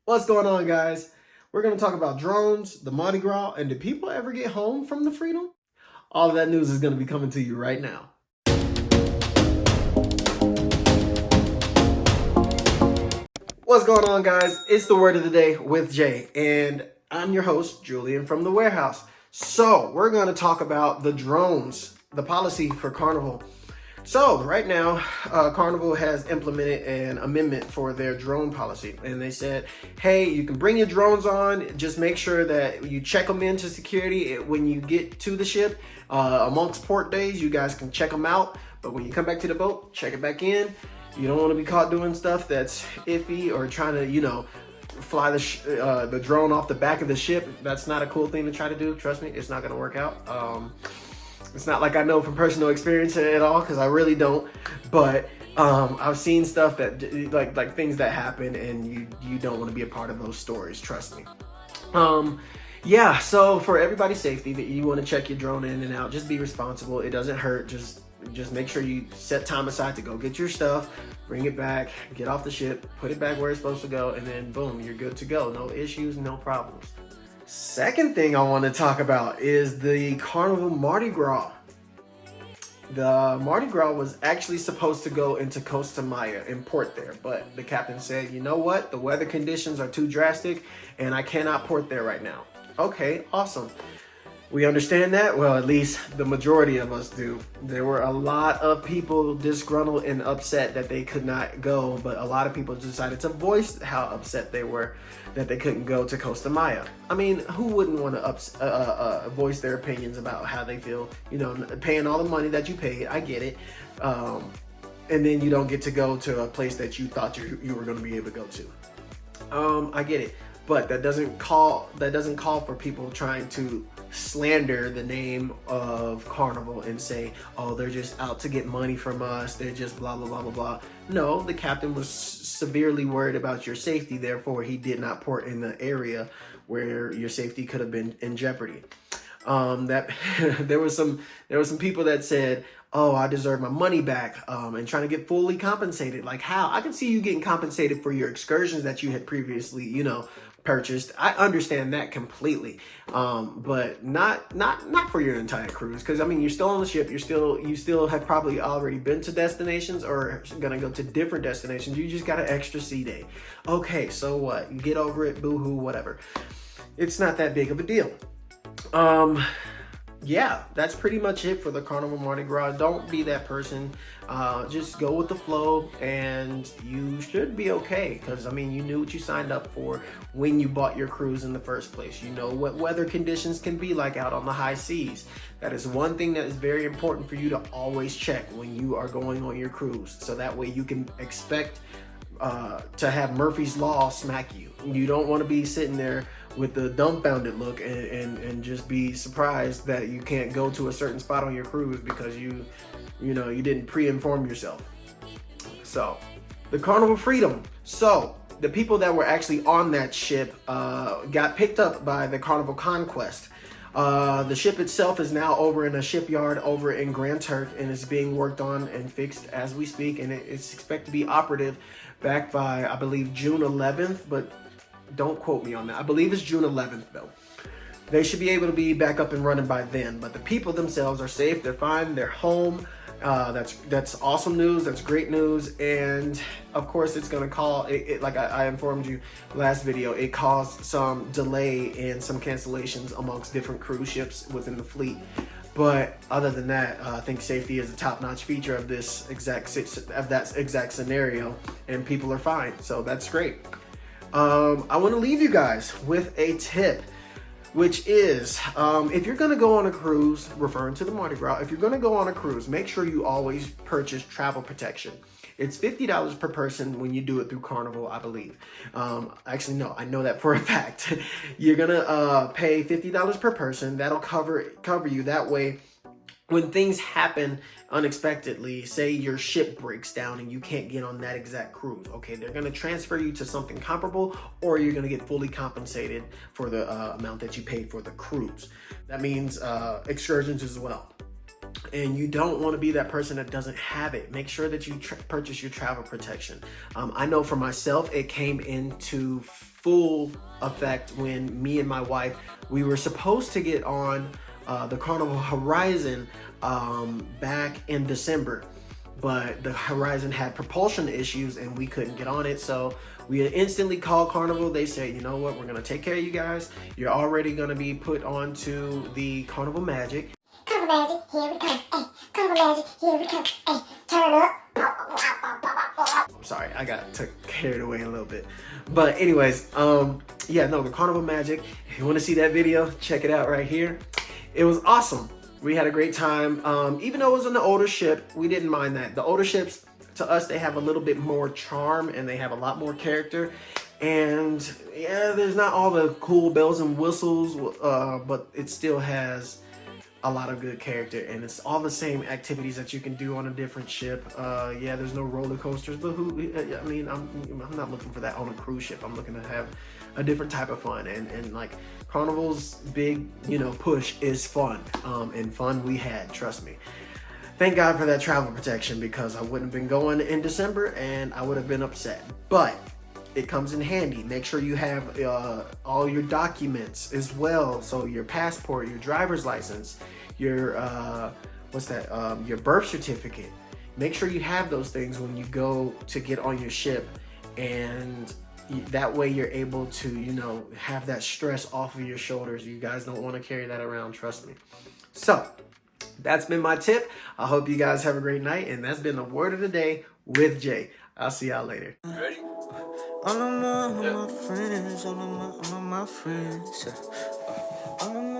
What's going on, guys? We're going to talk about drones, the Mardi Gras, and do people ever get home from the freedom? All of that news is going to be coming to you right now. What's going on, guys? It's the word of the day with Jay, and I'm your host, Julian from the warehouse. So we're going to talk about the drones, the policy for Carnival. So right now, Carnival has implemented an amendment for their drone policy, and they said, hey, you can bring your drones on, just make sure that you check them into security when you get to the ship. Amongst port days, you guys can check them out, but when you come back to the boat, check it back in. You don't want to be caught doing stuff that's iffy or trying to, fly the drone off the back of the ship. That's not a cool thing to try to do. Trust me, it's not going to work out. It's not like I know from personal experience at all, because I really don't. But I've seen stuff that like things that happen, and you don't want to be a part of those stories. Trust me. Yeah. So for everybody's safety, that you want to check your drone in and out. Just be responsible. It doesn't hurt. Just make sure you set time aside to go get your stuff, bring it back, get off the ship, put it back where it's supposed to go, and then boom, you're good to go. No issues, no problems. Second thing I want to talk about is the Carnival Mardi Gras. The Mardi Gras was actually supposed to go into Costa Maya and port there, but the captain said, you know what? The weather conditions are too drastic and I cannot port there right now. Okay, awesome. We understand that. Well, at least the majority of us do. There were a lot of people disgruntled and upset that they could not go, but a lot of people decided to voice how upset they were that they couldn't go to Costa Maya. I mean, who wouldn't want to voice their opinions about how they feel? Paying all the money that you paid, I get it. And then you don't get to go to a place that you thought you were going to be able to go to. I get it. But that doesn't call for people trying to slander the name of Carnival and say, oh, they're just out to get money from us, they're just blah blah blah blah blah. No, the captain was severely worried about your safety, therefore he did not port in the area where your safety could have been in jeopardy. There was some people that said, oh, I deserve my money back, and trying to get fully compensated. Like, how? I can see you getting compensated for your excursions that you had previously, purchased. I understand that completely, but not for your entire cruise, because I mean, you're still on the ship. You still have probably already been to destinations or gonna go to different destinations. You just got an extra sea day. Okay, so what? You get over it. Boo-hoo, whatever. It's not that big of a deal. Yeah, that's pretty much it for the Carnival Mardi Gras. Don't be that person. Just go with the flow and you should be okay, because I mean, you knew what you signed up for when you bought your cruise in the first place. You know what weather conditions can be like out on the high seas. That is one thing that is very important for you to always check when you are going on your cruise, so that way you can expect to have Murphy's Law smack you. You don't want to be sitting there with the dumbfounded look and just be surprised that you can't go to a certain spot on your cruise because you didn't pre-inform yourself. So the Carnival Freedom. So the people that were actually on that ship got picked up by the Carnival Conquest. The ship itself is now over in a shipyard over in Grand Turk, and it's being worked on and fixed as we speak, and it's expected to be operative back by, I believe, June 11th, but don't quote me on that. I believe it's June 11th though. They should be able to be back up and running by then, but the people themselves are safe. They're fine. They're home. That's awesome news. That's great news. And of course, it's going to call it, like I informed you last video, it caused some delay and some cancellations amongst different cruise ships within the fleet. But other than that, I think safety is a top-notch feature of that exact scenario, and people are fine. So that's great. I want to leave you guys with a tip, which is, if you're going to go on a cruise, referring to the Mardi Gras, if you're going to go on a cruise, make sure you always purchase travel protection. It's $50 per person when you do it through Carnival, I believe. Actually, no, I know that for a fact. You're going to pay $50 per person. That'll cover you. That way, when things happen unexpectedly, say your ship breaks down and you can't get on that exact cruise, okay, they're going to transfer you to something comparable, or you're going to get fully compensated for the amount that you paid for the cruise. That means excursions as well. and you don't want to be that person that doesn't have it, make sure that you purchase your travel protection. I know for myself, it came into full effect when me and my wife, we were supposed to get on the Carnival Horizon back in December, but the Horizon had propulsion issues and we couldn't get on it. So we instantly called Carnival. They said, you know what, we're gonna take care of you guys. You're already gonna be put onto the Carnival Magic. Carnival Magic, here we come. Hey, Carnival Magic, here we come. Hey, turn up. I'm sorry, I got carried away a little bit. But anyways, yeah, no, the Carnival Magic, if you wanna see that video, check it out right here. It was awesome. We had a great time. Even though it was on the older ship, we didn't mind that. The older ships, to us, they have a little bit more charm and they have a lot more character. And yeah, there's not all the cool bells and whistles, but it still has a lot of good character, and it's all the same activities that you can do on a different ship. Yeah, there's no roller coasters, but I mean, I'm not looking for that on a cruise ship. I'm looking to have a different type of fun, and like Carnival's big, you know, push is fun, and fun we had, trust me. Thank God for that travel protection, because I wouldn't have been going in December and I would have been upset, but it comes in handy. Make sure you have all your documents as well. So your passport, your driver's license, your your birth certificate. Make sure you have those things when you go to get on your ship, and that way you're able to, you know, have that stress off of your shoulders. You guys don't want to carry that around, trust me. So that's been my tip. I hope you guys have a great night, and that's been the word of the day with Jay. I'll see y'all later. Ready? All of my friends, all of my friends. All of my